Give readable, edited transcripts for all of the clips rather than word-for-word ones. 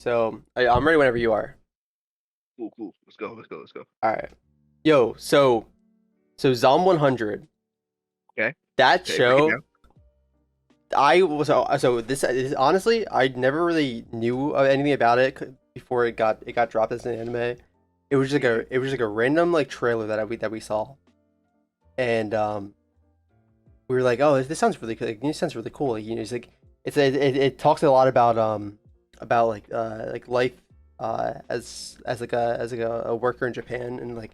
So I'm ready whenever you are. Cool, cool. Let's go. Let's go. Let's go. All right. Yo, so Zom 100. Okay. That Okay. Break it show, down. this honestly, I never really knew of anything about it before it got dropped as an anime. It was like a random like trailer that we saw, and we were like, oh, this sounds really cool. Like, this sounds really cool. Like, it's like it talks a lot about like life as a worker in Japan, and like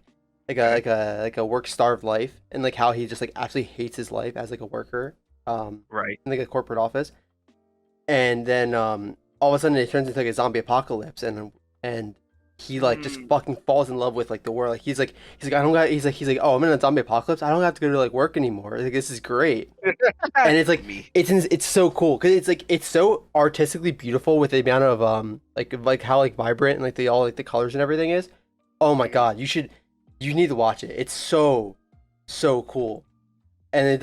a Okay. work starved life, and like how he just like absolutely hates his life as like a worker Right. in like a corporate office. And then all of a sudden it turns into like a zombie apocalypse, and he like just Mm. fucking falls in love with like the world. Like he's like I don't got he's like, oh, I'm in a zombie apocalypse, I don't have to go to like work anymore, like this is great. And it's like Me. it's so cool because it's like it's so artistically beautiful with the amount of like how like vibrant and like the all like the colors and everything is. Oh my Mhm. god, you need to watch it. It's so cool. And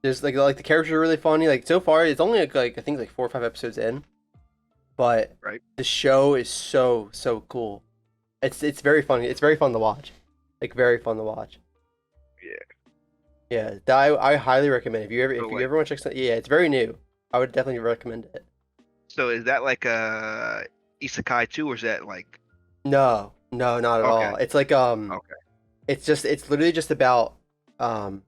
there's like the characters are really funny. Like so far it's only like I think like 4 or 5 episodes in, but Right. the show is so cool. It's very funny. It's very fun to watch. Like very fun to watch. Yeah. Yeah, I highly recommend it. So If you like, ever want to check something, yeah, it's very new. I would definitely recommend it. so is that like isekai too, or is that like No, no, not at okay, all. It's like okay, it's literally just about um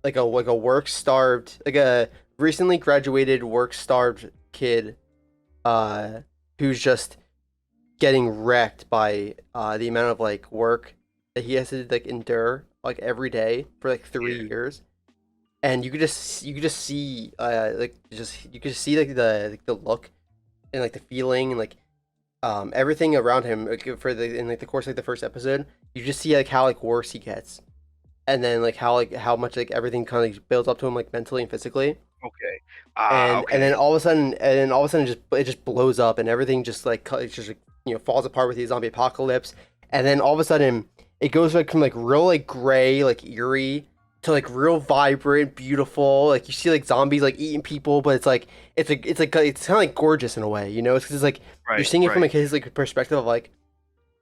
like a work starved, like a recently graduated work starved kid uh who's just getting wrecked by the amount of like work that he has to like endure like every day for like three yeah, years. And you could just see you could see like the look and like the feeling and like everything around him like, for the in like the course of like the first episode. You just see like how like worse he gets, and then like how much like everything kind of like, builds up to him like mentally and physically. okay, And then okay, all of a sudden it just blows up, and everything just like it just like, falls apart with the zombie apocalypse. And then all of a sudden it goes like from like real like gray like eerie to like real vibrant beautiful. Like you see like zombies like eating people, but it's kind of like gorgeous in a way, it's like you're right, seeing it from right. like his like perspective of like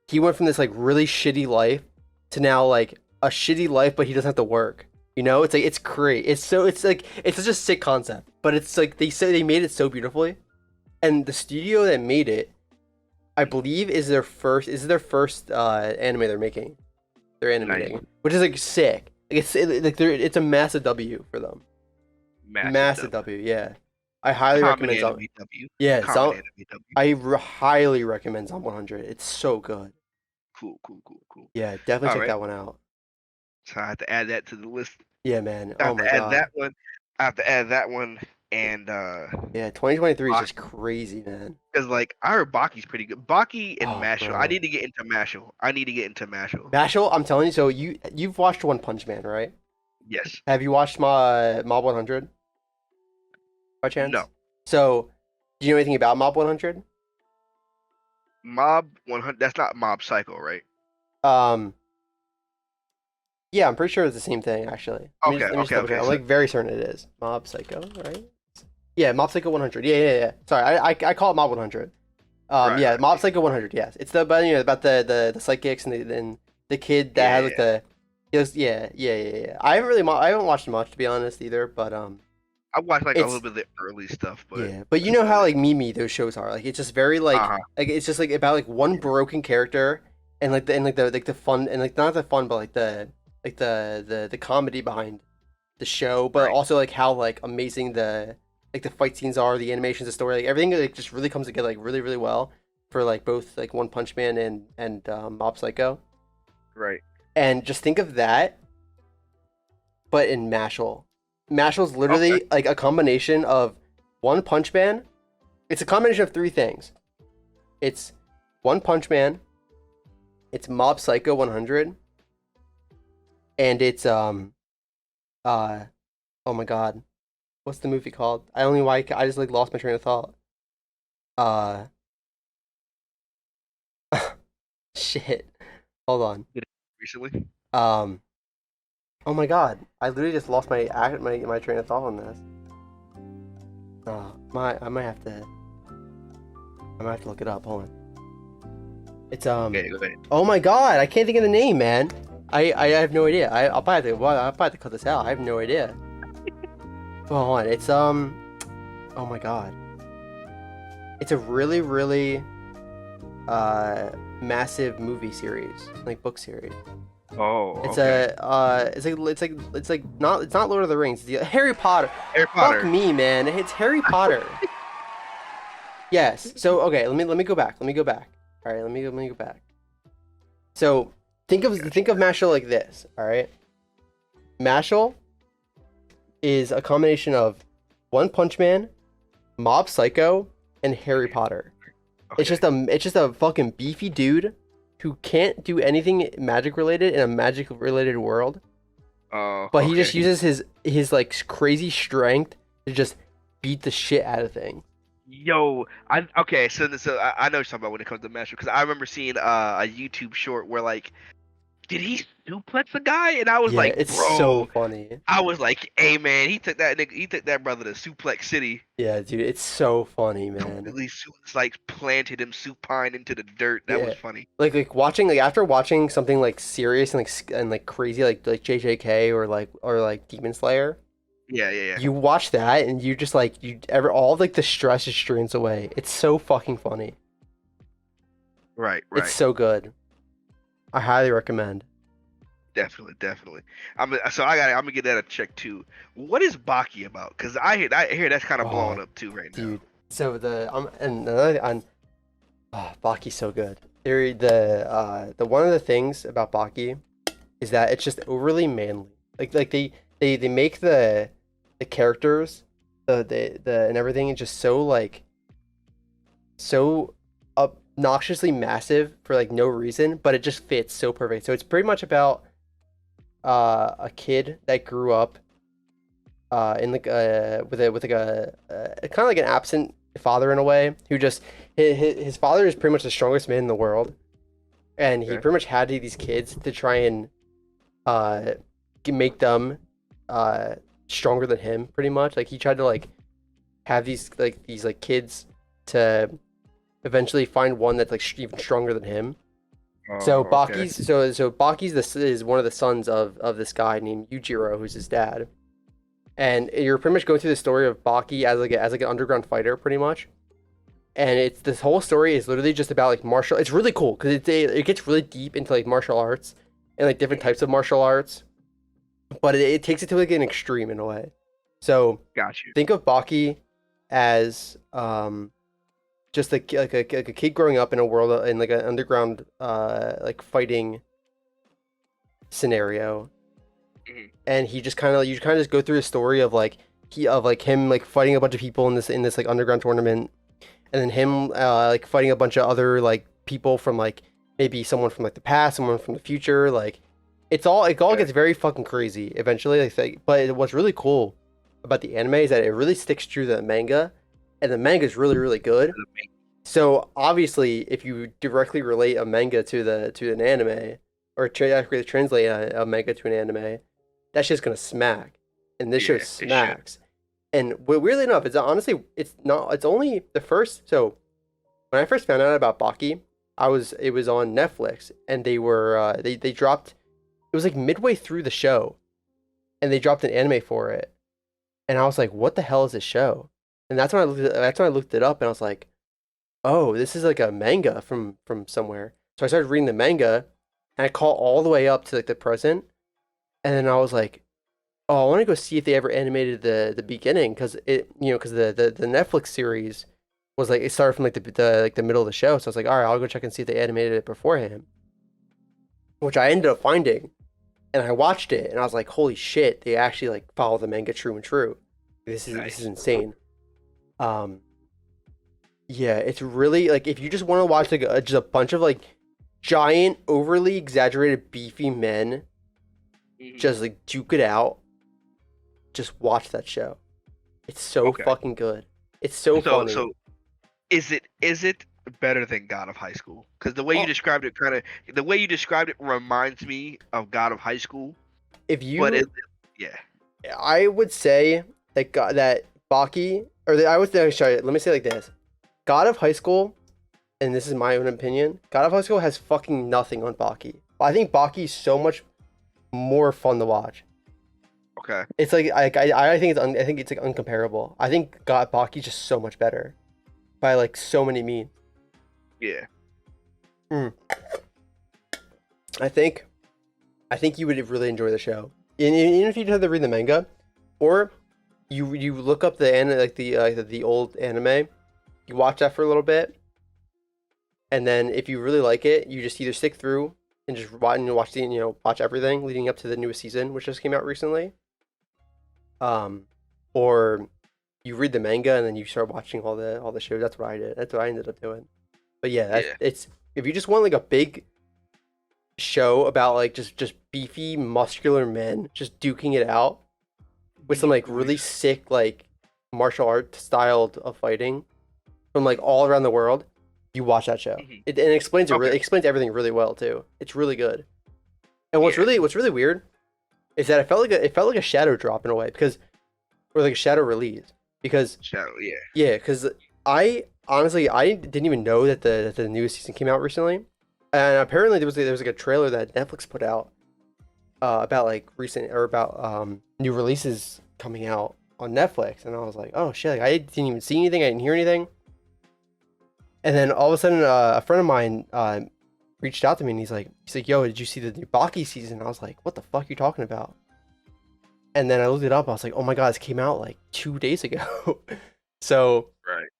he went from this like really shitty life to now like a shitty life, but he doesn't have to work. It's like it's great. It's like it's such a sick concept, but it's like they say they made it so beautifully, and the studio that made it, I believe, is their first anime they're making. They're Nice, animating, which is like sick. Like it's a massive W for them. massive Massive W, W, yeah. I highly common recommend anime Zom. W, Yeah, common Zom. anime W. Highly recommend Zom 100. It's so good. Cool, cool, cool, cool. Yeah, definitely All check right, that one out. so I have to add that to the list. Yeah, man. I Oh have my to add god. that one. I have to add that one and Yeah, 2023 is just Baki. crazy, man. Because like I heard Baki's pretty good. Baki and Oh, Mashle. I bro. need to get into Mashle. I need to get into Mashle. Mashle, I'm telling you, so you've watched One Punch Man, right? Yes. Have you watched Mob 100 by chance? No. So, do you know anything about Mob 100? Mob 100. That's not Mob Psycho, right? Um, yeah, I'm pretty sure it's the same thing actually. Okay. Let me just Okay. double check. Okay. I'm So like very certain it is Mob Psycho, right? Yeah, Mob Psycho 100. Yeah. Sorry, I call it Mob 100. right. Yeah, Right. Mob Psycho 100. Yes, it's the about the psychics and the kid that had like Yeah. the he was, yeah. I haven't watched much to be honest either, but I watched like a little it's bit of the early stuff, but yeah. But you know how like Mimi those shows are. Like it's just very uh huh. like it's just like about like one Yeah. broken character, and like the fun, and like not the fun, but like the comedy behind the show, but Right. also like how like amazing the fight scenes are, the animations, the story, like everything like just really comes together like really well for like both like One Punch Man and Mob Psycho. Right. And just think of that, but in Mashle. Mashle's Okay. literally like a combination of One Punch Man. It's a combination of three things. It's One Punch Man, it's Mob Psycho 100, and it's uh oh my god, what's the movie called? I just like lost my train of thought. Uh shit. Hold on. Did it recently? Um oh my god, I literally just lost my train of thought on this. My I might have to gonna have to look it up. Hold on. It's Okay, go ahead. Oh my god, I can't think of the name, man. I have no idea. I'll probably have to cut this out. I have no idea. Well, hold on. It's oh my god. It's a really, really massive movie series, like book series. Oh, It's okay. it's not Lord of the Rings. It's Harry Potter. Harry Potter. Fuck me, man. It's Harry Potter. Yes. So okay, let me go back. Let me go back. All right, let me go back. So think of Mashle like this. All right, Mashle is a combination of One Punch Man, Mob Psycho, and Harry Potter. Okay. It's just a fucking beefy dude who can't do anything magic related in a magic related world. Oh, But he okay. just uses his like crazy strength to just beat the shit out of things. Yo, okay. So I know what you're talking about when it comes to Mashle, because I remember seeing a YouTube short where like, did he suplex a guy? And I was Yeah, like, it's bro. so funny. I was like, hey man, he took that brother to Suplex City. Yeah, dude, it's so funny, man. Completely like planted him supine into the dirt. That Yeah. was funny. Like watching after watching something like serious and like crazy like JJK or like Demon Slayer. Yeah. You watch that and you just like all like the stress just drains away. It's so fucking funny. Right. It's so good. I highly recommend. Definitely. I'm gonna get that a check too. What is Baki about? Because I hear that's kind of blowing up too right now. Dude. So Baki's so good. The one of the things about Baki is that it's just overly manly. Like they make the characters the and everything is just so like so obnoxiously massive for like no reason, but it just fits so perfect. So it's pretty much about a kid that grew up in like with like a kind of like an absent father in a way, who just his father is pretty much the strongest man in the world, and he pretty much had these kids to try and make them stronger than him, pretty much. Like he tried to like have these kids to eventually find one that's like even stronger than him. So Baki's Baki's is one of the sons of this guy named Yujiro, who's his dad, and you're pretty much going through the story of Baki as like an underground fighter, pretty much. And it's this whole story is literally just about like martial. It's really cool because it gets really deep into like martial arts and like different types of martial arts, but it takes it to like an extreme in a way. So Got you. think of Baki as just like a kid growing up in a world in like an underground like fighting scenario, and he just kind of just go through a story of like him like fighting a bunch of people in this like underground tournament, and then him like fighting a bunch of other like people from like maybe someone from like the past, someone from the future. Like it all gets very fucking crazy eventually. But what's really cool about the anime is that it really sticks true to the manga, and the manga is really, really good. So obviously, if you directly relate a manga to an anime, or actually translate a manga to an anime, that shit's gonna smack. And this show smacks. And weirdly enough, it's only the first. So when I first found out about Baki, it was on Netflix, and they dropped. It was like midway through the show, and they dropped an anime for it, and I was like, "What the hell is this show?" And that's when I looked it up, and I was like, "Oh, this is like a manga from somewhere." So I started reading the manga, and I caught all the way up to like the present, and then I was like, "Oh, I want to go see if they ever animated the beginning, because because the Netflix series was like it started from like the middle of the show." So I was like, "All right, I'll go check and see if they animated it beforehand," which I ended up finding, and I watched it, and I was like, "Holy shit! They actually like follow the manga true and true. This is insane." Yeah, it's really like if you just want to watch like just a bunch of like giant, overly exaggerated, beefy men just like duke it out, just watch that show. It's so fucking good. It's so funny. So is it better than God of High School? Because the way you described it, reminds me of God of High School. I would say that Baki, let me say it like this: God of High School and this is my own opinion, God of High School has fucking nothing on Baki. I think Baki is so much more fun to watch. Okay. It's like I think I think it's like uncomparable. I think God Baki's just so much better by like so many means. Yeah. Mm. I think you would really enjoy the show, even if you just have to read the manga, or you look up the old anime, you watch that for a little bit, and then if you really like it, you just either stick through and just watch everything leading up to the newest season, which just came out recently, or you read the manga and then you start watching all the shows. That's what I did. That's what I ended up doing. But yeah, Yeah. it's if you just want like a big show about like just beefy muscular men just duking it out with some like really sick like martial art styled of fighting from like all around the world, you watch that show. Mhm. And it explains it Okay. really, it explains everything really well too. It's really good. And what's Yeah. really weird is that it felt like a shadow drop in a way, because or like a shadow release, because Shadow. Yeah. yeah, because I honestly I didn't even know that the newest season came out recently, and apparently there was like a trailer that Netflix put out about like recent or about new releases coming out on Netflix, and I was like, oh shit, like, I didn't even see anything, I didn't hear anything, and then all of a sudden a friend of mine reached out to me and he's like, yo, did you see the new Baki season? I was like, what the fuck are you talking about? And then I looked it up. I was like, oh my god, this came out like 2 days ago. So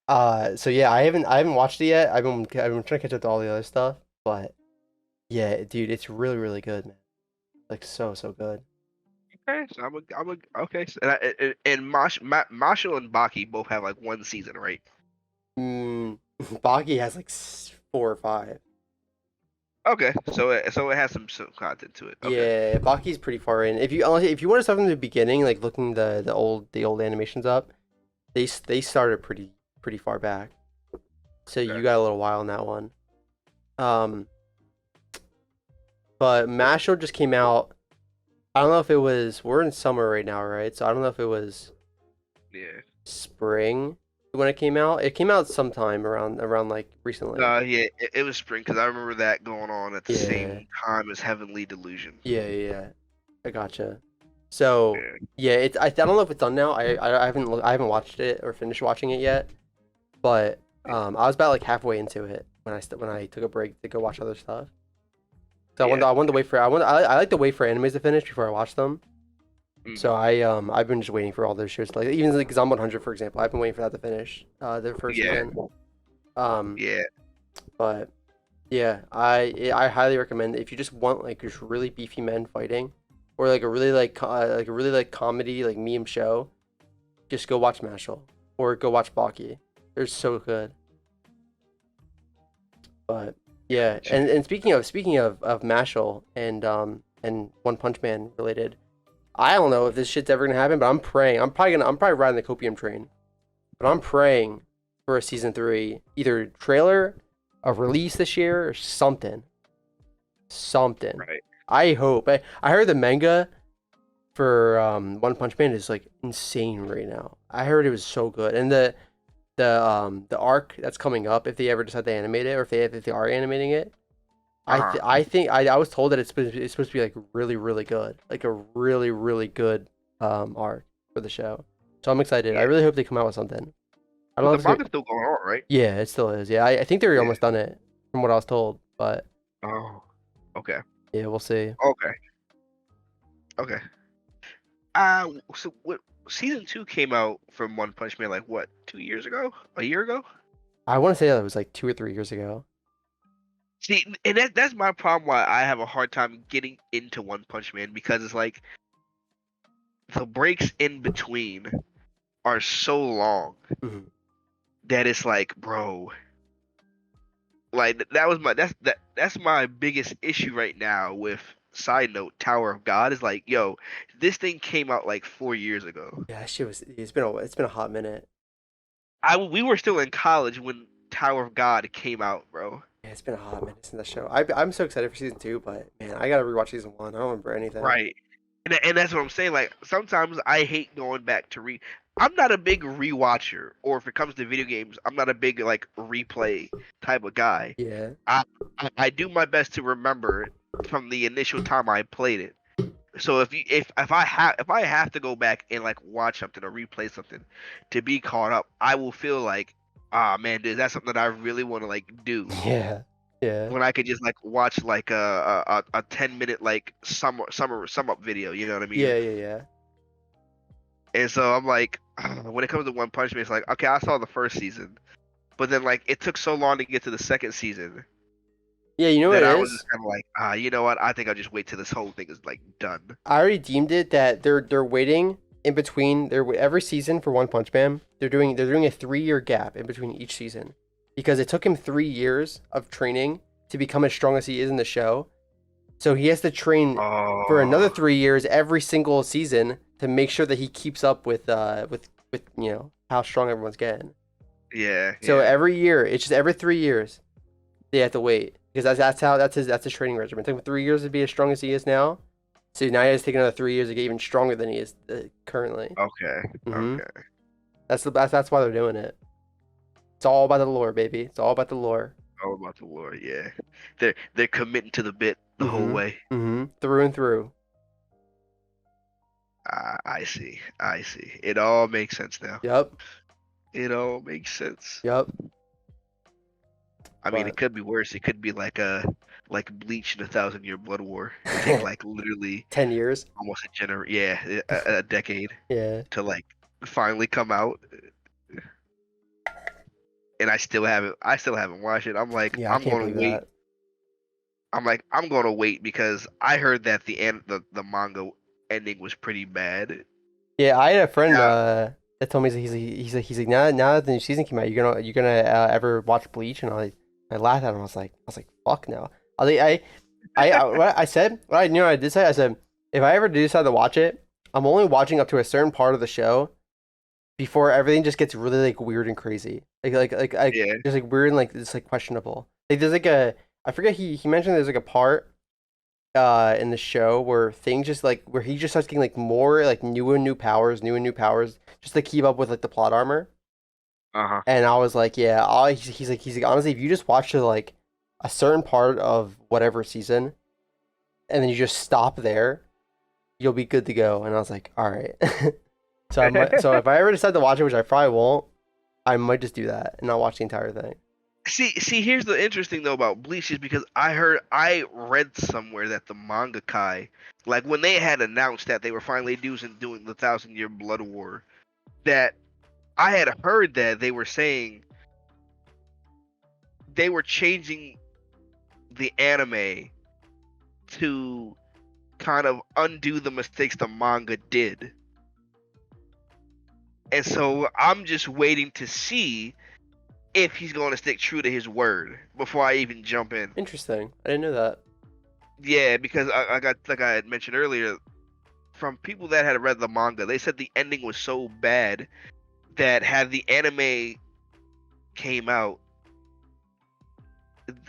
Right. so yeah, I haven't watched it yet. I've been trying to catch up to all the other stuff, but yeah, dude, it's really good, man. Like so good. Okay. So okay. So, and Mashle and Baki both have like one season, right? Baki has like 4 or 5. Okay. So it has some content to it. Okay. Yeah, Baki's pretty far in. If you want to start from the beginning, like looking the old animations up, they started pretty far back. So you Okay. got a little while in that one. Um, but Mashle just came out. I don't know if it was. We're in summer right now, right? So I don't know if it was Yeah. spring when it came out. It came out sometime around like recently. Yeah. It was spring because I remember that going on at the Yeah, same time as Heavenly Delusion. yeah. I gotcha. So Yeah. yeah, I don't know if it's done now. I haven't watched it or finished watching it yet. But I was about like halfway into it when I took a break to go watch other stuff. So Yeah. I wanted to wait for I like to wait for animes to finish before I watch them. Mhm. So I've been just waiting for all those shows, like even like Zombie 100 for example. I've been waiting for that to finish the first Yeah. season. Um, Yeah. but yeah, I highly recommend it if you just want like just really beefy men fighting, or like a really like a really like comedy like meme show. Just go watch Mashle or go watch Baki. They're so good. But yeah, and speaking of Mashle and One Punch Man related, I don't know if this shit's ever gonna happen, but I'm praying. I'm probably riding the copium train, but I'm praying for a season 3, either trailer, a release this year, or something. Something. Right. I hope. I heard the manga for One Punch Man is like insane right now. I heard it was so good, and the arc that's coming up, if they ever decide to animate it, or if they are animating it, Uh-huh. I think I was told that it's supposed to be like really good, like a really good arc for the show. So I'm excited. I Yeah. really hope they come out with something. I don't But know the if it's gonna. manga's still going on, right? Yeah, it still is. Yeah, I think they're Yeah. almost done it from what I was told, but Oh. Okay. yeah, we'll see. Okay. Okay. So what? Season 2 came out from One Punch Man like what? 2 years ago? A year ago? I want to say that was like 2 or 3 years ago. See, and that's my problem. Why I have a hard time getting into One Punch Man because it's like the breaks in between are so long Mhm. that it's like, bro, like that was my that's my biggest issue right now with side note Tower of God is like, yo, this thing came out like 4 years ago. Yeah, that shit was. It's been a hot minute. We were still in college when Tower of God came out, bro. Yeah, it's been a hot minute since that show. I'm so excited for season 2, but man, I gotta rewatch season 1. I don't remember anything. Right. And that's what I'm saying. Like sometimes I hate going back to read. I'm not a big rewatcher, or if it comes to video games, I'm not a big like replay type of guy. Yeah. I do my best to remember it from the initial time I played it. So if I have to go back and like watch something or replay something to be caught up, I will feel like, ah man, dude, that's something that I really want to like do. Yeah. Yeah. When I could just like watch like a 10-minute like sum up video, you know what I mean? Yeah. Yeah. Yeah. And so I'm like, when it comes to One Punch Man, it's like, okay, I saw the first season, but then like it took so long to get to the second season Yeah. You know what that it I was is? just kind of like, you know what? I think I'll just wait till this whole thing is like done. I already deemed it that they're waiting in between their every season for One Punch Man. They're doing a 3-year gap in between each season because it took him 3 years of training to become as strong as he is in the show. So he has to train for another Oh, 3 years every single season to make sure that he keeps up with how strong everyone's getting. yeah, So yeah. every year, it's just every 3 years they have to wait because that's his training regimen. It took him 3 years to be as strong as he is now. So now he has to take another 3 years to get even stronger than he is currently. Okay, hmm okay. That's why they're doing it. It's all about the lore, baby. It's all about the lore. All about the lore, yeah. They're committing to the bit the whole hmm way. Through and through. I see, I see. It all makes sense now. Yep. It all makes sense. Yep. I mean, it But could be worse. It could be like Bleach in 1,000 Year Blood War. It take like literally 10 years. almost yeah, a decade Yeah. to like finally come out, and I still haven't watched it. I'm like, Yeah, I I'm can't gonna believe wait. that. I'm like, I'm gonna wait because I heard that the manga ending was pretty bad. Yeah, I had a friend Yeah. that told me he's like now that the new season came out, you're gonna ever watch Bleach? And I laughed at him. I was like fuck no. What I said, what I knew what I did say. I said if I ever do decide to watch it, I'm only watching up to a certain part of the show before everything just gets really like weird and crazy, like Yeah. just like weird and like it's like questionable. Like there's like a I forget he mentioned there's like a part in the show where things just like where he just starts getting like more like new and new powers just to keep up with like the plot armor. Uh-huh. And I was like, yeah, he's like honestly, if you just watch to like a certain part of whatever season and then you just stop there, you'll be good to go. And I was like, all right. So if I ever decide to watch it, which I probably won't, I might just do that and not watch the entire thing. See, here's the interesting though about Bleach is because I read somewhere that the mangaka, like when they had announced that they were finally doing the 1,000 Year Blood War, that I had heard that they were saying they were changing the anime to kind of undo the mistakes the manga did. And so I'm just waiting to see if he's going to stick true to his word before I even jump in. Interesting. I didn't know that. Yeah, because I got, like I had mentioned earlier, from people that had read the manga, they said the ending was so bad that had the anime came out,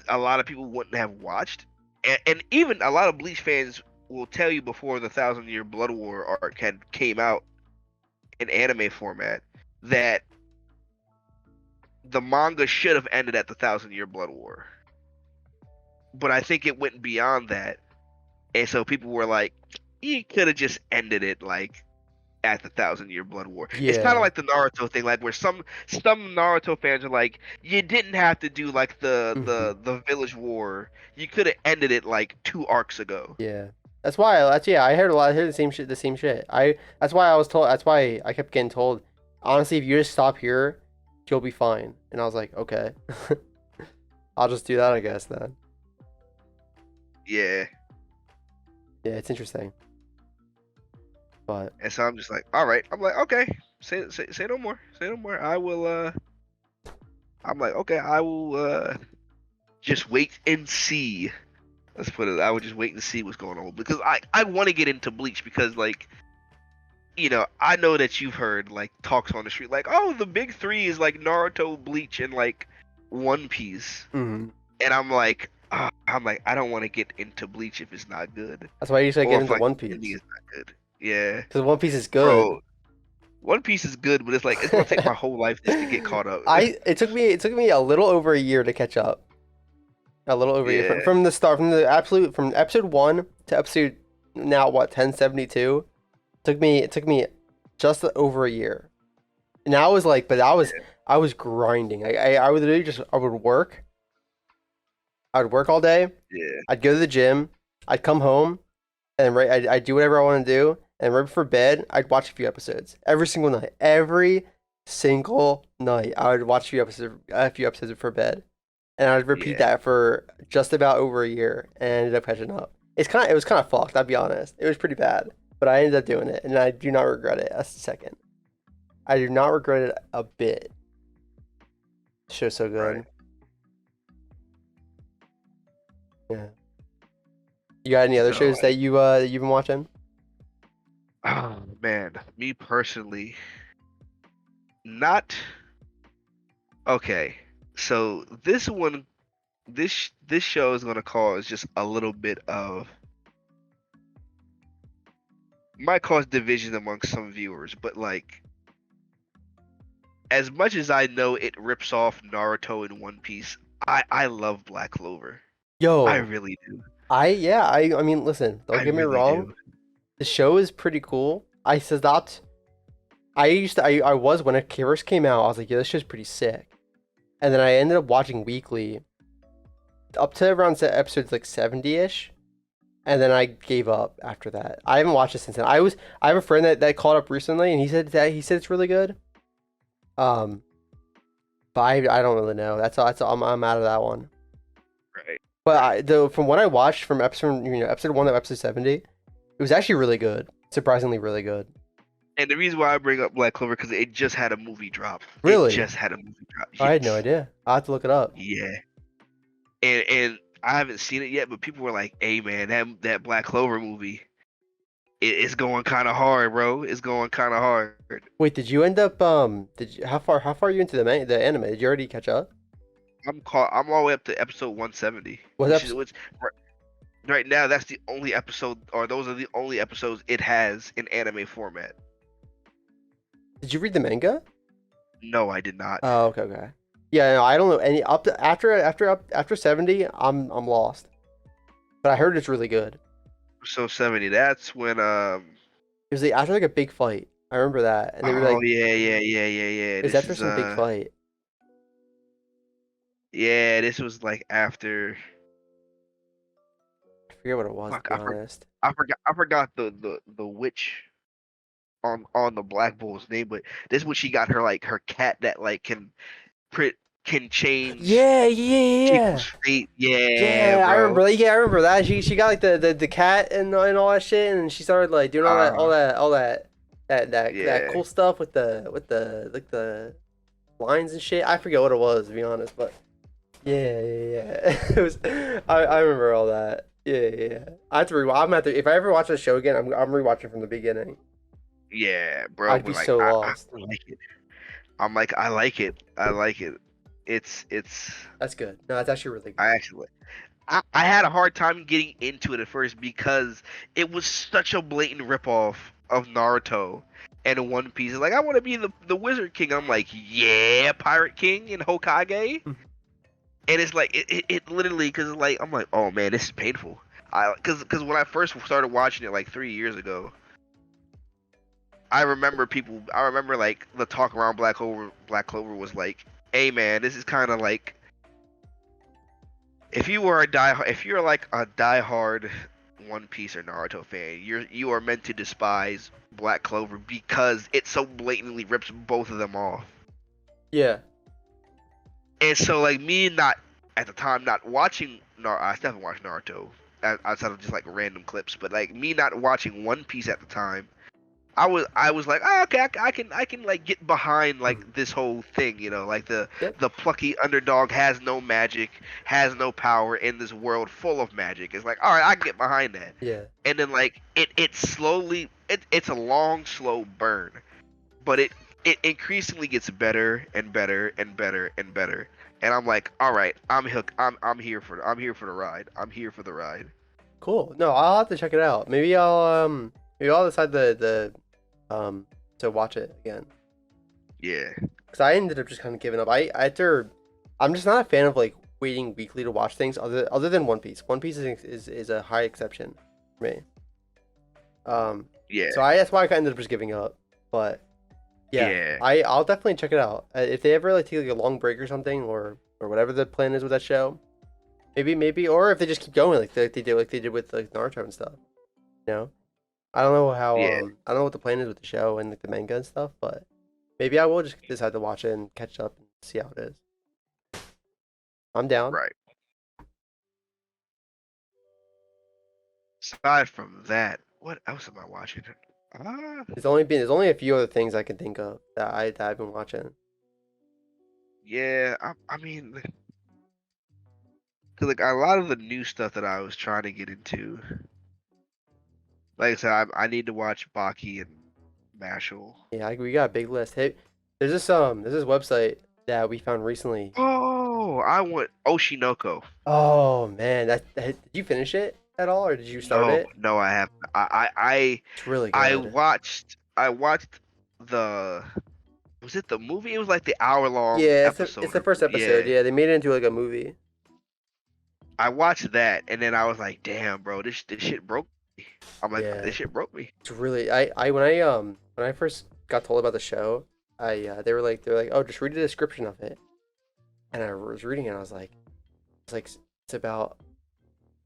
a lot of people wouldn't have watched. And even a lot of Bleach fans will tell you before the 1,000 Year Blood War arc had came out in anime format that the manga should have ended at the 1,000 Year Blood War. But I think it went beyond that. And so people were like, he could have just ended it like at the 1,000 Year Blood War. It's kind of Yeah. like the Naruto thing, like where some Naruto fans are like, you didn't have to do like the Village War. You could have ended it like 2 arcs ago. Yeah. I heard a lot. I heard the same shit. The same shit. That's why I was told. That's why I kept getting told. Honestly, if you just stop here, you'll be fine. And I was like, okay, I'll just do that, I guess then. Yeah. Yeah, it's interesting. But And so I'm just like, all right. I'm like, okay, say no more. Say no more. I will. I'm like, okay, I will. Just wait and see. Let's put it. I would just wait and see what's going on because I want to get into Bleach because like, I know that you've heard like talks on the street like, oh, the big three is like Naruto, Bleach, and like One Piece, mhm. and I'm like, I don't want to get into Bleach if it's not good, That's why you should or get if into like One the ending Piece is not good. Yeah, because One Piece is bro. good. One Piece is good, but it's like it's gonna take my whole life just to get caught up. It took me a little over a year to catch up. A little over a year Yeah, from the start, from episode 1 to episode now what 1072. It took me just over a year. And I was like, but I was grinding. I would literally just I would work all day. yeah, I'd go to the gym. I'd come home, and I'd do whatever I want to do. And right before bed, I'd watch a few episodes every single night. Every single night, I would watch a few episodes before bed, and I'd repeat yeah. that for just about over a year, and I ended up catching up. It was kind of fucked. I'll be honest. It was pretty bad, but I ended up doing it, and I do not regret it a second. I do not regret it a bit. The show's so good. Right. Yeah. You got any other So, shows that you've been watching? oh man, me personally, not okay. So this one, this show is gonna cause just a little bit of might cause division amongst some viewers, but like as much as I know it rips off Naruto and One Piece, I love Black Clover. I Yo, really do. I mean, listen, don't I get me really wrong. do. The show is pretty cool. I was when it first came out, I was like, yeah, this show's pretty sick. And then I ended up watching weekly up to around episodes like 70-ish. And then I gave up after that. I haven't watched it since then. I have a friend that called up recently and he said it's really good. Um, but I don't really know. That's all, I'm out of that one. Right. But from what I watched from episode 1 of episode 70, it was actually really good. Surprisingly really good. And the reason why I bring up Black Clover because it just had a movie drop. Really? It just had a movie drop. I had no Yes. idea. I'll have to look it up. Yeah. And I haven't seen it yet, but people were like, "Hey man, that Black Clover movie, it's going kind of hard, bro. It's going kind of hard." Wait, did you end up how far are you into the anime? Did you already catch up? I'm all the way up to episode 170, What which is episode? which right now that's the only episode, or those are the only episodes it has in anime format. Did you read the manga? No, I did not. Oh, okay. Yeah, no, I don't know any up to after 70, I'm lost. But I heard it's really good. So 70. That's when It was like, after like a big fight. I remember that, and they were Oh like, yeah. it was This after is some big fight. yeah, this was like after. I forget what it was, Fuck, to be honest. I forgot the witch on the Black Bull's name, but this is when she got her cat that like print can change Yeah. people's fate. Yeah, Yeah, I bro. remember. Yeah, I remember that. She got like the cat and all that shit, and she started like doing that Yeah. cool stuff with the like the lines and shit. I forget what it was, to be honest, but yeah. It was. I remember all that. Yeah. I have to rewatch. I'm gonna have to, if I ever watch the show again, I'm rewatching from the beginning. Yeah, bro. I'd But be like so lost. I like it. I'm like I like it. I like it. It's That's good. No, that's actually really good. I actually I had a hard time getting into it at first because it was such a blatant ripoff of Naruto and One Piece. It's like I want to be the Wizard King. I'm like, yeah, Pirate King and Hokage. And it's like it literally because like I'm like, oh man, this is painful. Because when I first started watching it like 3 years ago, I remember like the talk around Black Clover was like, hey man, this is kind of like if you're like a diehard One Piece or Naruto fan, you are meant to despise Black Clover because it so blatantly rips both of them off. Yeah. And so like me not at the time not watching I still haven't watched Naruto outside of just like random clips, but like me not watching One Piece at the time, I was like, oh, okay, I can like get behind like this whole thing, like Yep. the plucky underdog has no magic, has no power in this world full of magic. It's like, all right, I can get behind that. Yeah. And then like it slowly it's a long slow burn, but it increasingly gets better and better and better and better. And I'm like, all right, I'm hooked. I'm here for the ride. I'm here for the ride. Cool. No, I'll have to check it out. Maybe I'll decide the to watch it again. Yeah. Because I ended up just kind of giving up. I'm just not a fan of like waiting weekly to watch things other than One Piece. One Piece is a high exception for me. Yeah. So that's why I ended up just giving up. But yeah, Yeah. I'll definitely check it out. If they ever like take like a long break or something, or whatever the plan is with that show, maybe, or if they just keep going like they did with like Naruto and stuff. You know, I don't know how Yeah. I don't know what the plan is with the show and like the manga and stuff, but maybe I will just decide to watch it and catch up and see how it is. I'm down. Right. Aside from that, what else am I watching? There's only a few other things I can think of that I've been watching. Yeah. I mean, 'cause, like a lot of the new stuff that I was trying to get into. Like I said, I need to watch Baki and Mashle. Yeah, we got a big list. Hey, there's this website that we found recently. Oh, I want Oshinoko. Oh man, did you finish it at all, or did you start No, it? no, I have. I It's really I good. watched. I watched the. Was it the movie? It was like the hour-long Yeah, it's episode. the first episode. Yeah, Yeah, they made it into like a movie. I watched that, and then I was like, "Damn, bro, this shit broke me." I'm like, Yeah, "This shit broke me." it's really when I first got told about the show, they were like, oh, just read the description of it, and I was reading it, and I was like, it's about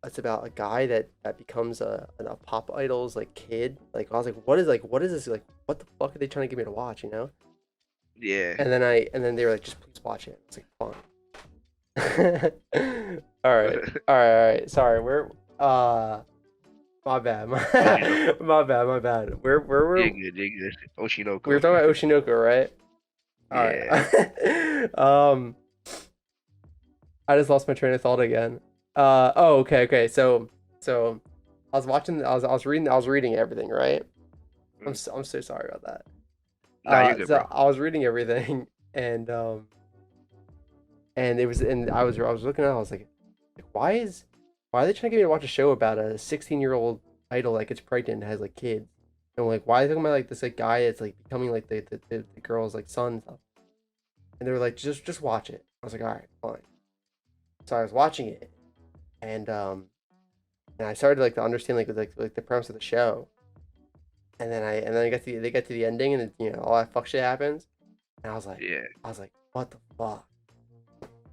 a guy that becomes a pop idol's like kid. Like I was like, what is this like? What the fuck are they trying to get me to watch? You know? Yeah. And then they were like, just please watch it. It's like fun. All right. Sorry, my bad, Oshinoko. my bad. You're good. You're good. Oshinoko. We were talking about Oshinoko, right? All Yeah. right. I just lost my train of thought again. Okay. So I was watching. I was reading everything, right? I'm so sorry about that. Nah, you're good, So bro. I was reading everything, and I was looking at it, I was like why are they trying to get me to watch a show about a 16-year-old idol that gets pregnant and has like kids? And I'm like, why are they talking about like this like guy that's like becoming like the girl's like son and stuff? And they were like, just watch it. I was like, all right, fine. So I was watching it, and I started like to understand like the premise of the show. And then I they get to the ending, and all that fuck shit happens. And Yeah. I was like, what the fuck?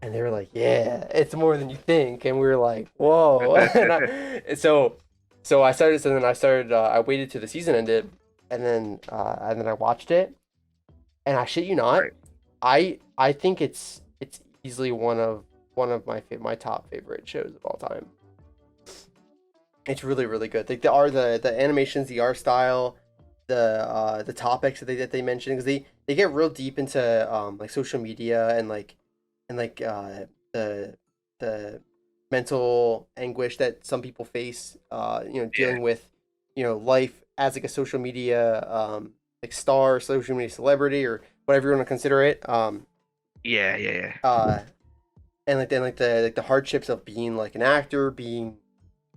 And they were like, yeah, it's more than you think. And we were like, whoa. And so I started. So then I started. I waited till the season ended, and then I watched it. And I shit you not, Right. I think it's easily one of my top favorite shows of all time. It's really really good. Like the animations, the art style, the topics that they mention, because they get real deep into like social media and the mental anguish that some people face Yeah. dealing with life as like a social media like star, social media celebrity, or whatever you want to consider it. Yeah. Yeah. Yeah. Uh and the hardships of being like an actor, being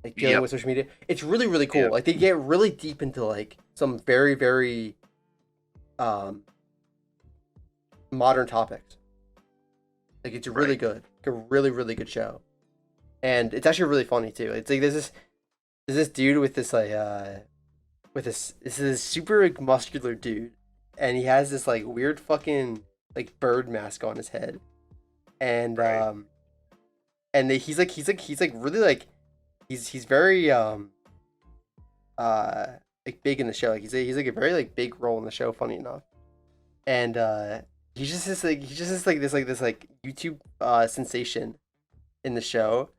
like dealing Yep. with social media. It's really really cool. Yep. Like they get really deep into like some very very um modern topics. Like it's really Right. good. Like a really really good show. And it's actually really funny too. It's like there's this dude with this like this is super like, muscular dude, and he has this like weird fucking like bird mask on his head, and Right. he's like really like he's very like big in the show. Like he's like a very like big role in the show. Funny enough, and he's just this like YouTube sensation in the show,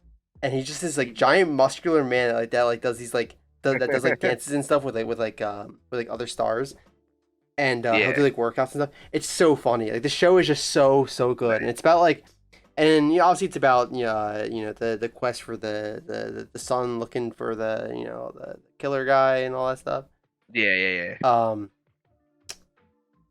and he's just this like giant muscular man like that like does these like that does like dances and stuff with like other stars, and he'll do Yeah. like workouts and stuff. It's so funny. Like the show is just so good, and Right. it's about like, and obviously it's about the quest for the son looking for the killer guy and all that stuff. Yeah. Yeah. Yeah.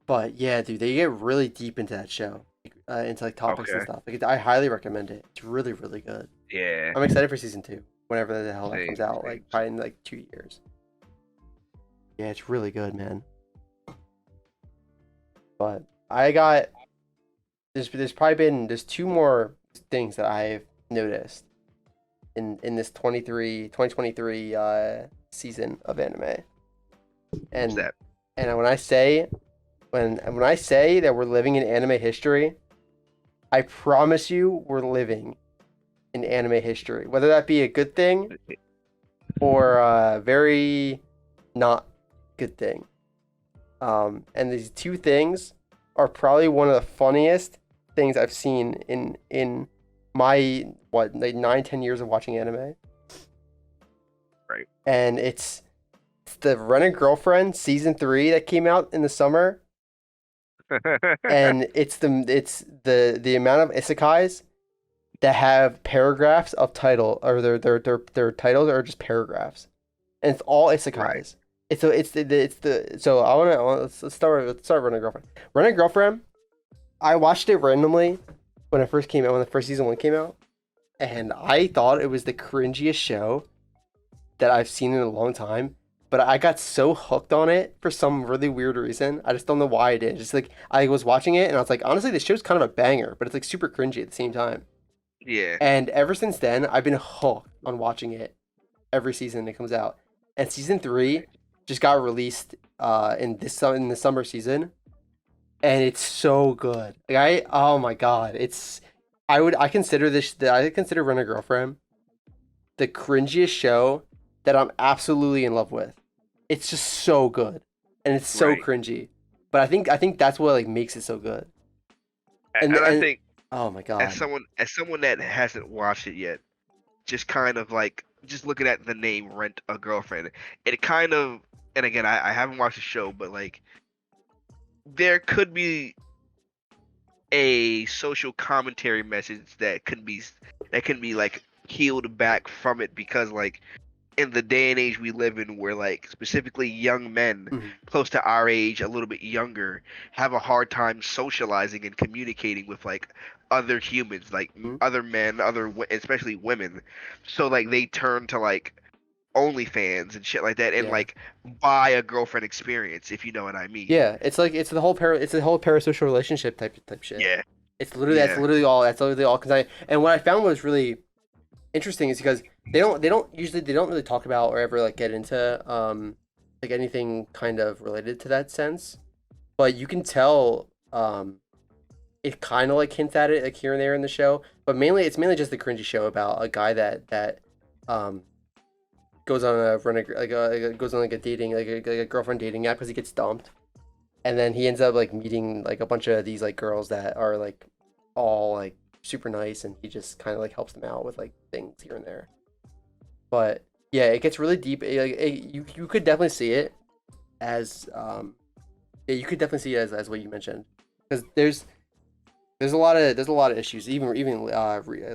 But yeah, dude, they get really deep into that show, into like topics and Okay. stuff. Like I highly recommend it. It's really really good. Yeah. I'm excited for season 2, whenever the hell that Same. comes out, like Same. probably in like 2 years. Yeah, it's really good, man. But I got there's probably been there's two more things that I've noticed in this 2023 season of anime. What's And that? and when I say that we're living in anime history, I promise you we're living in anime history. Whether that be a good thing or a very not good thing. And these two things are probably one of the funniest things I've seen in my like 9-10 years of watching anime. Right. And it's the Rent-A-Girlfriend season 3 that came out in the summer, and it's the amount of isekais that have paragraphs of title, or their titles are just paragraphs, and it's all isekais. Right. So I want to let's start Rent-A-Girlfriend. Rent-A-Girlfriend, I watched it randomly when it first came out, when the first season 1 came out, and I thought it was the cringiest show that I've seen in a long time. But I got so hooked on it for some really weird reason. I just don't know why I did. Just like I was watching it and I was like, honestly, this show's kind of a banger, but it's like super cringy at the same time. Yeah. And ever since then, I've been hooked on watching it every season it comes out. And season 3 just got released in the summer season, and it's so good. Like oh my god, I consider Rent-A-Girlfriend the cringiest show that I'm absolutely in love with. It's just so good, and it's so Right. cringy. But I think that's what like makes it so good. And I And think oh my as god, someone that hasn't watched it yet, just kind of like just looking at the name Rent a Girlfriend, it kind of, and again I haven't watched the show, but like there could be a social commentary message that can be like peeled back from it, because like in the day and age we live in, where like specifically young men Mhm. close to our age, a little bit younger, have a hard time socializing and communicating with like other humans, like Mhm. other men, especially women. So like they turn to like OnlyFans and shit like that, and Yeah. like buy a girlfriend experience, if you know what I mean. Yeah, it's the whole parasocial relationship type shit. Yeah, That's yeah, literally all cuz I and what I found was really interesting is because they don't really talk about or ever like get into like anything kind of related to that sense. But you can tell it kind of like hints at it like here and there in the show, but mainly it's mainly just the cringy show about a guy that um goes on a run goes on like a dating like a girlfriend dating app because he gets dumped, and then he ends up like meeting like a bunch of these like girls that are like all like super nice, and he just kind of like helps them out with like things here and there. But yeah, it gets really deep. You could definitely see it as yeah, you could definitely see it as what you mentioned, because there's a lot of issues even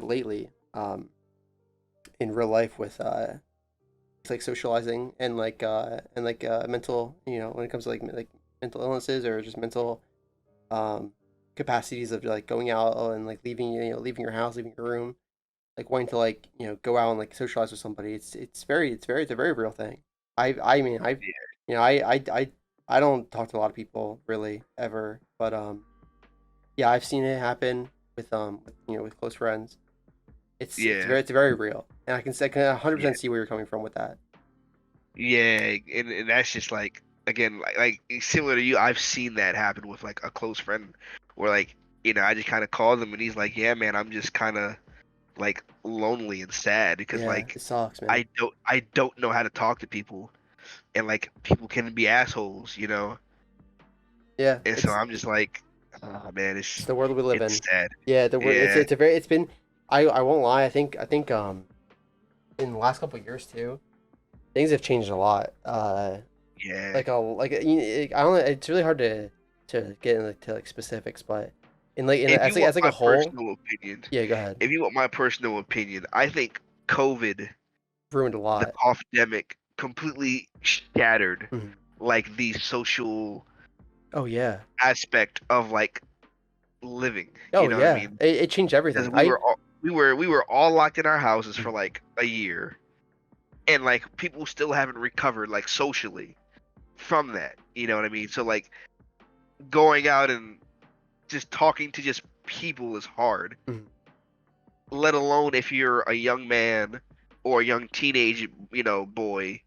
lately in real life with like socializing and mental, when it comes to like mental illnesses or just mental um capacities of like going out and like leaving your house, leaving your room, like wanting to like go out and like socialize with somebody. It's a very real thing. I mean I you know I don't talk to a lot of people really ever, but yeah, I've seen it happen with close friends. yeah, It's very real, and I can yeah, 100% see where you're coming from with that. yeah. And that's just like, again, like similar to you, I've seen that happen with like a close friend, where like, I just kind of call them and he's like, yeah, man, I'm just kind of like lonely and sad, because Yeah, like it sucks, man. I don't know how to talk to people, and like people can be assholes. Yeah, And so I'm just like, oh man, it's the world we live it's in. sad. Yeah, the word Yeah, it's a very it's been I won't lie. I think in the last couple of years too, things have changed a lot. yeah. I don't know, it's really hard to get into like specifics, but If you as want like a my whole, personal opinion, yeah, go ahead. I think COVID, Ruined a the lot. pandemic, completely shattered Mhm. like the social Oh yeah. aspect of like living. You Oh know what I yeah. mean? It changed Because everything. we were all locked in our houses for Mhm. like a year, and like people still haven't recovered like socially from that. You know what I mean? So like going out and just talking to just people is hard. Mhm. Let alone if you're a young man or a young teenage, boy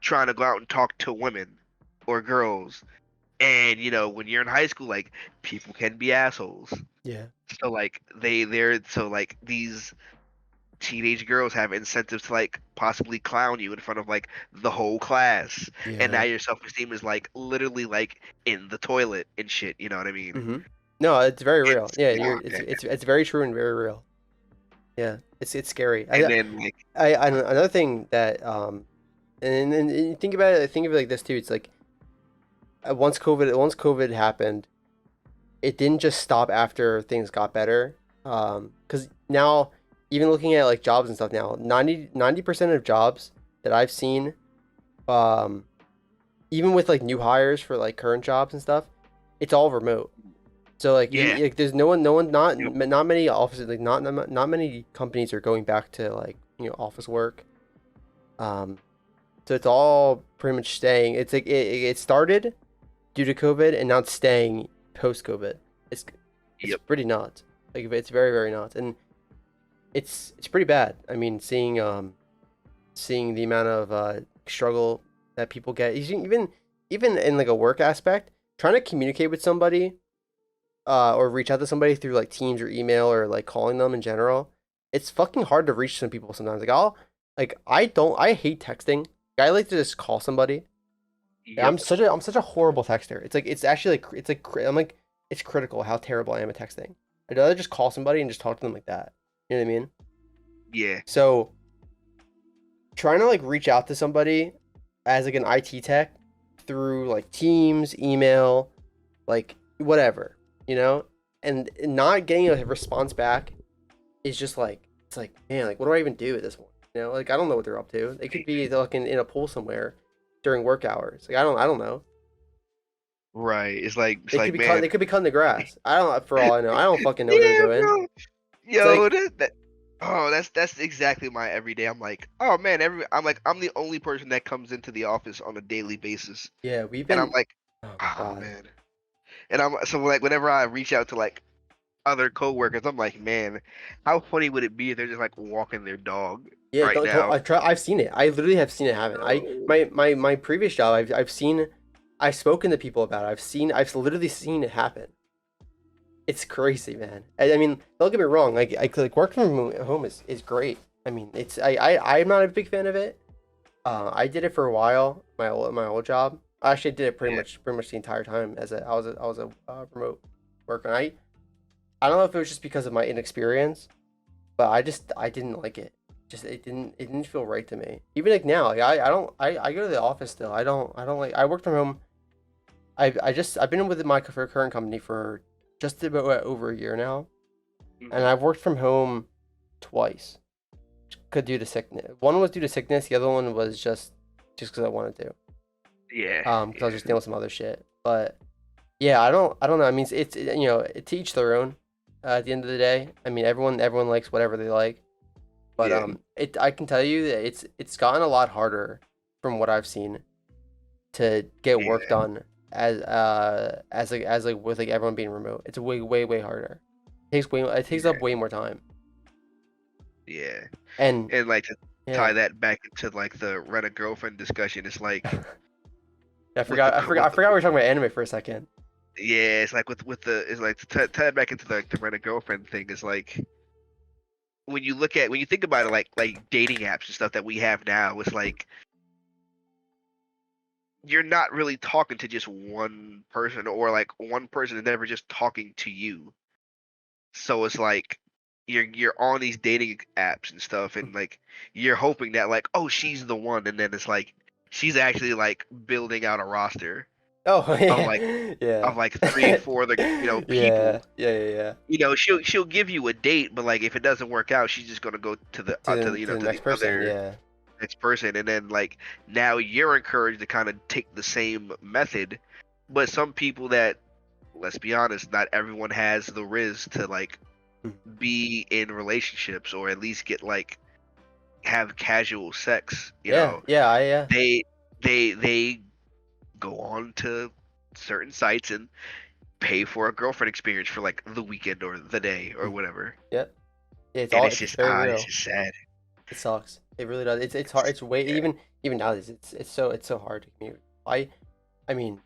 trying to go out and talk to women or girls. And when you're in high school, like people can be assholes. Yeah. So like so these teenage girls have incentives to like possibly clown you in front of like the whole class. And now Yeah. your self-esteem is like literally like in the toilet and shit, you know what I mean? Hmm. No, it's very real. It's Yeah, yeah, it's very true and very real. Yeah, it's scary. and then like Another thing that and you think about it, think of it like this too. It's like once COVID happened, it didn't just stop after things got better. Because now, even looking at like jobs and stuff now, 90% of jobs that I've seen, um, even with like new hires for like current jobs and stuff, it's all remote. So like, yeah, like there's no one, yep, not many offices, like not many companies are going back to like office work. Um, so it's all pretty much staying. It's like it started due to COVID, and now it's staying post COVID. It's it's yep. pretty nuts. Like it's very very nuts, and it's pretty bad. I mean, seeing the amount of struggle that people get, even in like a work aspect, trying to communicate with somebody, or reach out to somebody through like Teams or email or like calling them in general. It's fucking hard to reach some people sometimes. I hate texting. I like to just call somebody. Yep. I'm such a horrible texter. It's like it's actually like I'm like it's critical how terrible I am at texting. I'd rather just call somebody and just talk to them like that. You know what I mean? Yeah. So trying to like reach out to somebody as like an IT tech through like Teams, email, like whatever, and not getting a response back is just like it's like, man, like what do I even do at this point? Like I don't know what they're up to. They could be like in a pool somewhere during work hours. Like I don't know. Right. It's like man. They could be cutting the grass. I don't for all I know. I don't fucking know what they're Yeah, doing. bro. It's Yo, like, that oh, that's exactly my everyday. I'm like, oh man, I'm the only person that comes into the office on a daily basis, yeah, we've and I'm been, like, oh my oh god. man, and I'm so like whenever I reach out to like other coworkers, I'm like, man, how funny would it be if they're just like walking their dog Yeah, right now? I've seen it. I literally have seen it happen. No. My previous job, I've spoken to people about it. I've literally seen it happen. It's crazy, man. I mean, don't get me wrong. Like working from home is great. I mean, I'm not a big fan of it. I did it for a while. My old job. I actually did it Yeah. pretty much the entire time as I was a remote worker. And I don't know if it was just because of my inexperience, but I didn't like it. Just it didn't feel right to me. Even like now, like I don't I go to the office still. I don't like I work from home. I've been with my current company for just about over a year now, and Hmm. I've worked from home twice. Could due to sickness. One was due to sickness. The other one was just because I wanted to. Yeah. Because I was Yeah. just dealing with some other shit. But yeah, I don't know. I mean, to each their own. At the end of the day, I mean, everyone likes whatever they like. But Yeah. I can tell you that it's gotten a lot harder from what I've seen to get work Yeah. done as like with like everyone being remote. It's way harder. It takes up Yeah. way more time. Yeah. And And like to tie yeah, that back into like the rent a girlfriend discussion, it's like I with the forgot we were talking about anime for a second. yeah, it's like with the it's like to tie it back into like the rent a girlfriend thing is like when you think about it like dating apps and stuff that we have now, it's like you're not really talking to just one person or like one person is never just talking to you. So it's like you're on these dating apps and stuff and like you're hoping that like oh she's the one and then it's like she's actually like building out a roster Oh of like yeah, yeah, of like three, four other yeah, people. yeah. She'll give you a date, but like if it doesn't work out, she's just gonna go to the To the to the next person, other yeah. next person, and then like now you're encouraged to kind of take the same method. But some people that, let's be honest, not everyone has the riz to like Mhm. be in relationships or at least get like have casual sex. Yeah. They they go on to certain sites and pay for a girlfriend experience for like the weekend or the day or Mm. whatever. Yep. Yeah, And it's very it's real. just sad. It sucks. It really does. It's hard. It's way Yeah. even nowadays. It's so hard to commute. I mean,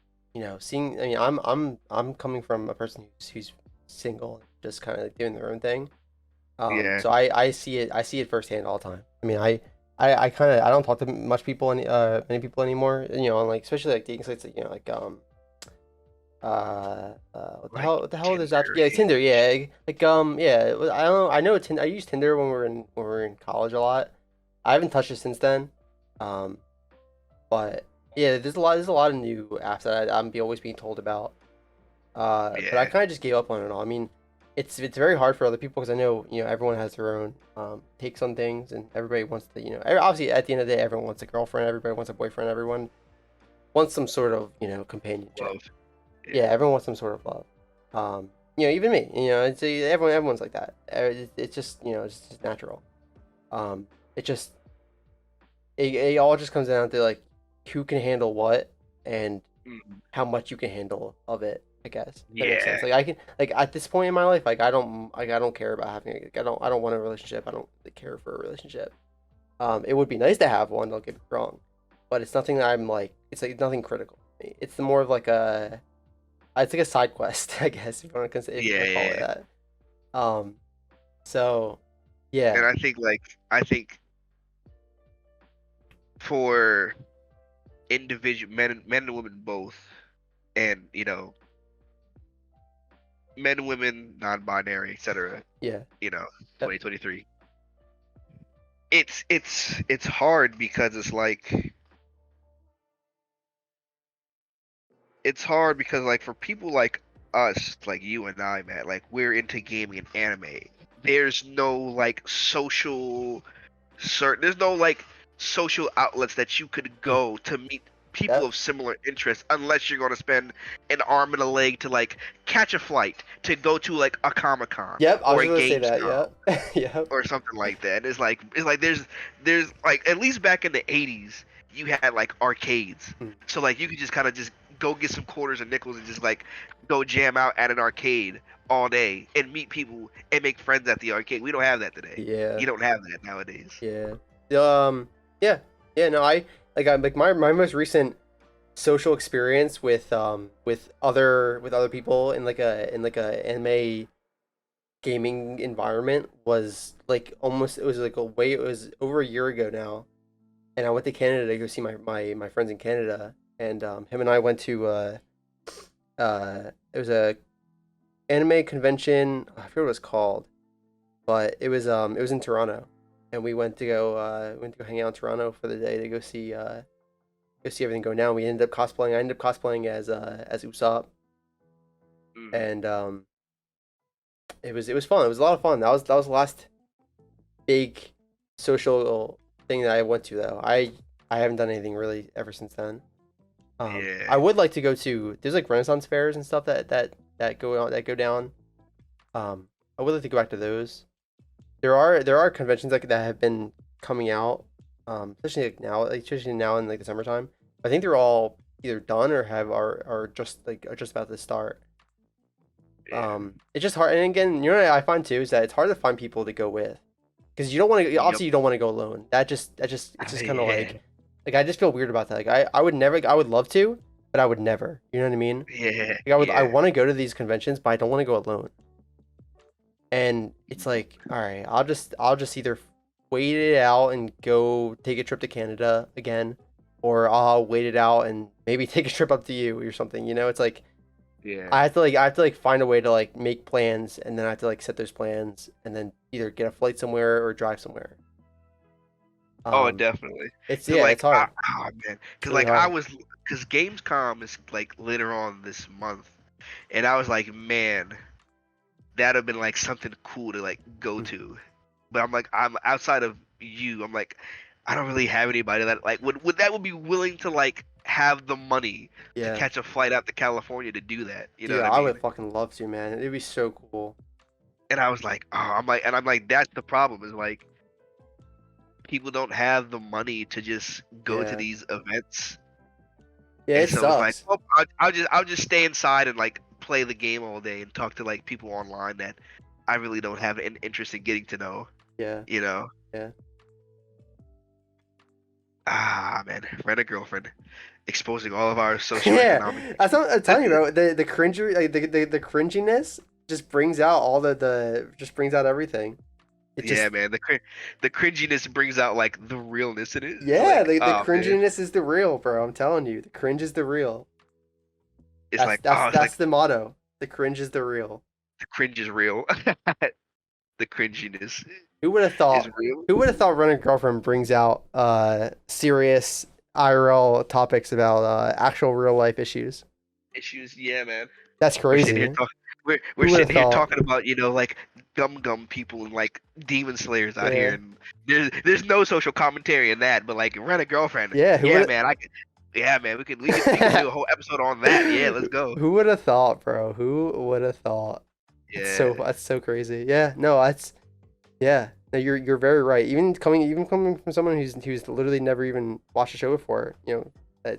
seeing. I mean, I'm coming from a person who's single, just kind of like doing their own thing. Yeah. So I see it firsthand all the time. I mean, I kind of I don't talk to much people many people anymore. On like especially like dating sites, like, like Like what the hell is out? Tinder. Yeah, Yeah. Tinder. Yeah, like yeah. I don't know. I know Tinder. I used Tinder when we were in college a lot. I haven't touched it since then. Um, but yeah, there's a lot of new apps that always being told about. But I Yeah. kind of just gave up on it all. I mean, it's very hard for other people because I know everyone has their own takes on things, and everybody wants to obviously at the end of the day everyone wants a girlfriend, everybody wants a boyfriend, everyone wants some sort of companionship. Love. Yeah, Yeah. everyone wants some sort of love. Even me. It's everyone's like that. It's just it's just natural. It just it all just comes down to like who can handle what and Mm, how much you can handle of it. I guess if that makes sense. yeah. Like I can at this point in my life, like I don't care about having I don't want a relationship. I don't really care for a relationship. It would be nice to have one. Don't get me wrong, but it's nothing that I'm like. It's like nothing critical to me. It's more of like it's like a side quest, I guess if you Yeah. want to call it Yeah. that. Um, so And yeah, I think for individual men and women both, and men, women, non-binary, etc. yeah, You know, yep, 2023. It's hard because it's hard because like for people like us, like you and I, man, like we're into gaming and anime. There's no like there's no like social outlets that you could mm, go to meet people yep, of similar interests unless you're going to spend an arm and a leg to like catch a flight to go to like a Comic-Con yep. I was or a gonna say that. Gamescom Yep, yep, or something like that. It's like there's like at least back in the 80s you had like arcades. mm, So like you could just kind of just go get some quarters and nickels and just like go jam out at an arcade all day and meet people and make friends at the arcade. We don't have that today. yeah. You don't have that nowadays. Yeah. Yeah. Yeah, no, I'm like my most recent social experience with other people in like a anime gaming environment was like almost it was like it was over a year ago now. And I went to Canada to go see my friends in Canada, and him and I went to it was a anime convention. I forget what it was called, but it was in Toronto, and we went to go hang out in Toronto for the day to go see everything go down. We ended up cosplaying. I ended up cosplaying as Usopp, Mm. and it was fun. It was a lot of fun. That was the last big social thing that I went to though. I haven't done anything really ever since then. I Yeah. would like to go to there's like Renaissance fairs and stuff that go down. I would like to go back to those. There are conventions like that have been coming out, especially now in like the summertime. I think they're all either done or are just are just about to start. Yeah. It's just hard, and again, what I find too is that it's hard to find people to go with, because you don't want to. Yep. Obviously, you don't want to go alone. It's just kind of Yeah. like I just feel weird about that. Like I would never. I would love to, but I would never. You know what I mean? Yeah. Like I Yeah. want to go to these conventions, but I don't want to go alone. And it's like, all right, I'll just either wait it out and go take a trip to Canada again, or I'll wait it out and maybe take a trip up to you or something. It's like Yeah. I have to like find a way to like make plans, and then I have to like set those plans and then either get a flight somewhere or drive somewhere. Oh, Um, definitely. it's Cause yeah, like, it's hard. oh man, It's cause really like hard. cause Gamescom is like later on this month, and I was like, man, that'd have been like something cool to like go Mm, to. But I'm outside of you. I'm like, I don't really have anybody that like would be willing to like have the money to yeah, catch a flight out to California to do that. You know dude, what I I would mean? fucking love to, man. It'd be so cool. And I was like, oh, I'm like, that's the problem is like people don't have the money to just go to Yeah, these events. yeah, And it so it's like, sucks. oh, I'll just stay inside and like play the game all day and talk to like people online that I really don't have an interest in getting to know. Yeah. You know? Yeah. Ah, man, rent a girlfriend, exposing all of our Yeah, socioeconomic. that's what I'm telling you, bro. The cringery, like the cringiness, just brings out all the just brings out everything. It Yeah, just man, the cringiness brings out like the realness in it. It's yeah, like, the oh man, cringiness is the real, bro. I'm telling you, the cringe is the real. it's like, oh, it's like That's the motto. The cringe is the real. the cringe is real. The cringiness Who would have is thought? real. Who would have thought Rent a Girlfriend brings out serious IRL topics about actual real life issues? Issues, yeah, man. That's We're sitting here crazy. talking. We're Who would have sitting here thought? talking about like gum people and like demon slayers out here, Yeah, and there's no social commentary in that. But like rent a girlfriend, yeah. Who yeah, would? man. Yeah, man. We could do a whole episode on that. Yeah, let's go. Who would have thought, bro? Who would have thought? Yeah, That's so crazy. Yeah, no, that's yeah. No, you're very right. Even coming from someone who's literally never even watched a show before, you know, that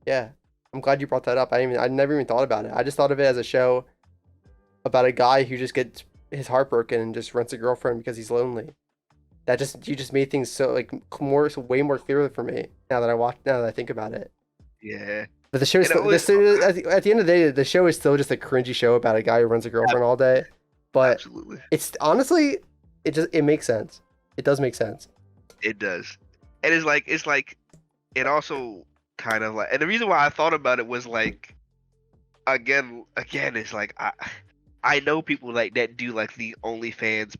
yeah. I'm glad you brought that up. I never even thought about it. I just thought of it as a show about a guy who just gets his heart broken and just rents a girlfriend because he's lonely. You just made things so like way more clear for me now that I think about it. yeah. But the show is And it still, always, at the end of the day, the show is still just a cringy show about a guy who runs a girlfriend all day. But absolutely, it's honestly, it makes sense. It does make sense. it does. And it's like it also kind of like, and the reason why I thought about it was like again, it's like I know people like that do like the OnlyFans,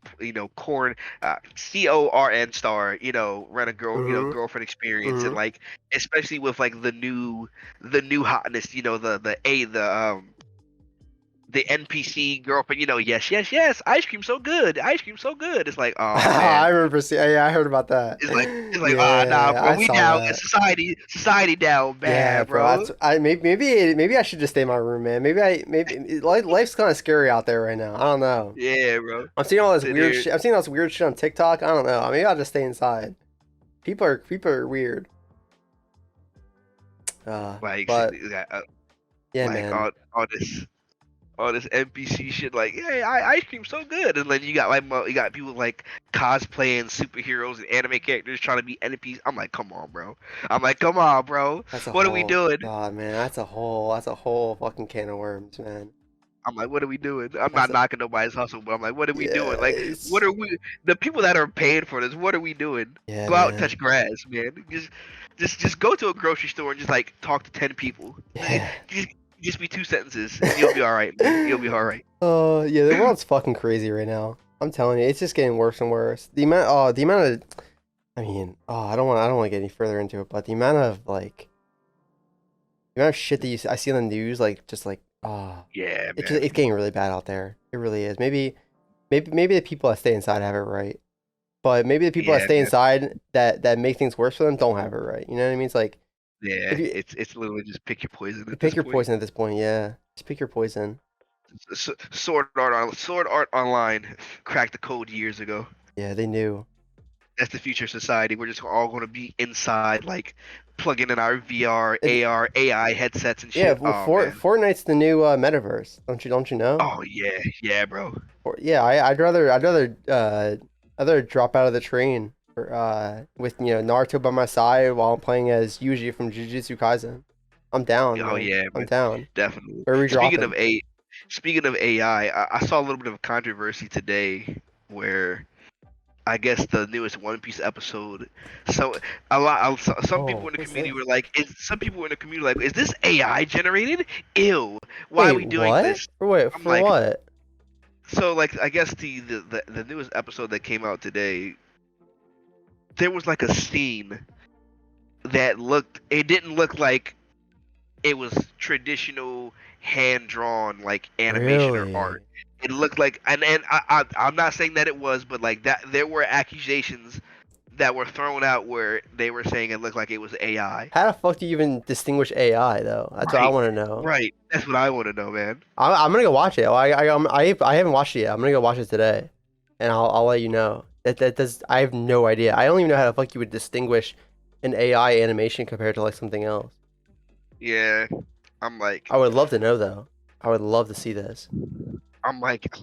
corn, CORN star, rent a Mm-hmm. girlfriend experience, and Mm-hmm. like especially with like the new hotness, the NPC girlfriend, yes, yes, yes, ice cream so good, ice cream so good. It's like, oh I man, remember seeing. Yeah, I heard about that. it's like nah, Yeah, bro, I we saw down, that. society down Yeah, bad, bro. bro. Maybe I should just stay in my room, man. Life's kind of scary out there right now. I don't know. Yeah, bro. I'm seeing all this Sit weird here, shit. I'm seeing all this weird shit on TikTok. I don't know. Maybe I'll just stay inside. People are weird. like, But yeah, like man. all this NPC shit, like, hey, ice cream so good, and then you got like you got people like cosplaying superheroes and anime characters trying to be NPCs. I'm like, come on, bro. I'm like, come on, bro. That's a What are we whole doing? God, man. That's a whole fucking can of worms, man. I'm like, what are we doing? I'm That's not a knocking nobody's hustle, but I'm like, what are we yeah, doing? Like, what are we? The people that are paying for this, what are we doing? yeah, Go out and man. touch grass, man. Just go to a grocery store and just like talk to 10 people. Yeah. Just be 2 sentences, and you'll be all right, man. You'll be all right. Oh, yeah. The world's fucking crazy right now. I'm telling you, it's just getting worse and worse. The amount of, I mean, I don't want to get any further into it, but the amount of shit that I see on the news, like, just like, Yeah, it's getting really bad out there. It really is. Maybe the people that stay inside have it right, but maybe the people that yeah, stay man. inside that make things worse for them don't have it right. You know what I mean? It's like if Yeah, you it's literally just pick your poison at pick this your point. poison at this point, yeah, just pick your poison. Sword Art Online cracked the code years ago. Yeah, they knew. That's the future of society. We're just all going to be inside, like plugging in our VR, It, AR, AI headsets and yeah, shit. well, Oh man. Fortnite's the new metaverse. Don't you know? Oh yeah, yeah, bro. Yeah, I'd rather drop out of the train with Naruto by my side while I'm playing as Yuji from Jujutsu Kaisen. I'm down, Oh man. yeah, I'm man. down. Definitely. Where are we Speaking of dropping? A, speaking of AI, I saw a little bit of a controversy today where I guess the newest One Piece episode. So some people Oh, in the what's community this? were like, some people in the community were like, is this AI generated? Ew. Why are Wait, we doing what? this? I'm For like, what? so like I guess the newest episode that came out today, there was like a scene that it didn't look like it was traditional hand drawn like animation or art. Really? It looked like, and I'm not saying that it was, but like that there were accusations that were thrown out where they were saying it looked like it was AI. How the fuck do you even distinguish AI though? That's what I Right, want to know. right. That's what I want to know, man. I'm gonna go watch it. I haven't watched it yet. I'm gonna go watch it today, and I'll let you know. That does I have no idea. I don't even know how the fuck you would distinguish an AI animation compared to like something else. Yeah, I'm like, I would love to know though. I would love to see this. I'm like,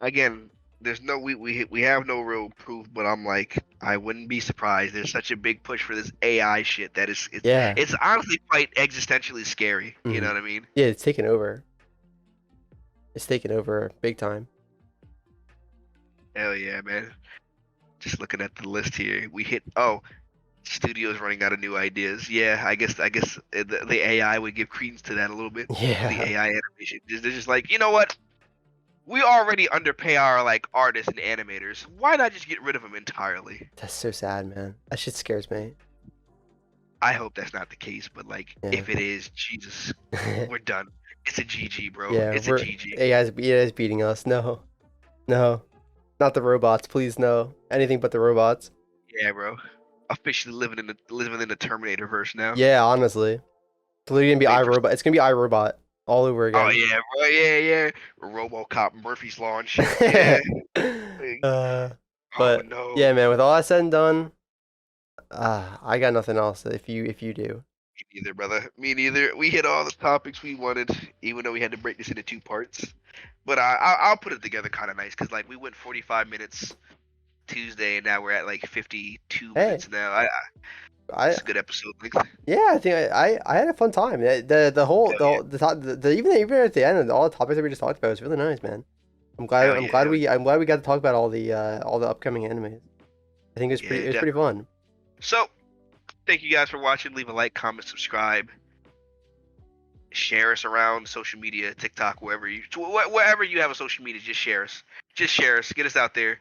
again, there's no we have no real proof, but I'm like, I wouldn't be surprised. There's such a big push for this AI shit that Yeah. it's honestly quite existentially scary. You know Mhm. what I mean? Yeah, it's taken over. It's taken over big time. Hell yeah, man. Just looking at the list here, we hit. Studios running out of new ideas. Yeah, I guess the AI would give credence to that a little bit. The Yeah. AI animation. They're just like, you know what? We already underpay our like artists and animators. Why not just get rid of them entirely? That's so sad, man. That shit scares me. I hope that's not the case, but like, Yeah. if it is, Jesus, we're done. It's a GG, bro. Yeah, It's a we're GG. AI's beating us. No. No. Not the robots, please no. Anything but the robots. Yeah, bro. Officially living in the Terminator verse now. Yeah, honestly. It's literally gonna be Wait for. iRobot. It's gonna be iRobot all over Oh again. yeah, bro. Yeah, yeah. RoboCop, Murphy's Law and shit. Yeah. Like, uh, oh but no. yeah, man, with all that said and done, I got nothing else if you do. Me neither, brother. Me neither. We hit all the topics we wanted, even though we had to break this into two parts. But I'll put it together kind of nice because like we went 45 minutes Tuesday, and now we're at like 52 Hey, minutes now. I It's a good episode length. yeah, I think I had a fun time. The whole Hell yeah. the top even at the end all the topics that we just talked about was really nice, man. Hell yeah. Hell yeah. I'm glad we got to talk about all the upcoming animes. I think Yeah, it was pretty fun. So, thank you guys for watching. Leave a like, comment, subscribe, share us around social media, TikTok, wherever you have a social media. Just share us. Just share us. Get us out there.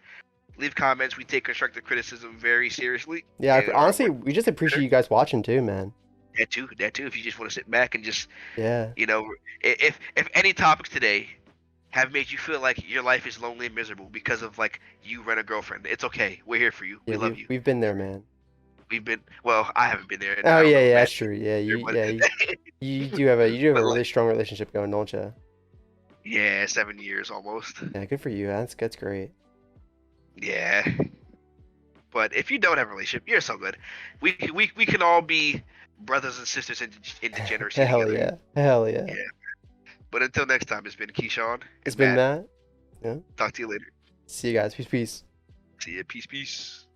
Leave comments. We take constructive criticism very seriously. Yeah, And are honestly, more we just appreciate you guys watching too, man. that too. That too. If you just want to sit back and just, Yeah, you know, if any topics today have made you feel like your life is lonely and miserable because of like you rent a girlfriend, it's okay. We're here for you. yeah, We love you. we've been there, man. We've been well. I haven't been there, and Oh I don't yeah, know if yeah, Matt that's true. Yeah, but you do have a but like really strong relationship going, don't you? yeah, 7 years almost. Yeah, good for you. That's great. Yeah, but if you don't have a relationship, you're so good. We can all be brothers and sisters in degeneracy Hell together. yeah, hell yeah. Yeah. But until next time, it's been Keshawn It's and been Matt. Matt. Yeah. Talk to you later. See you guys. Peace, peace. See ya. Peace, peace.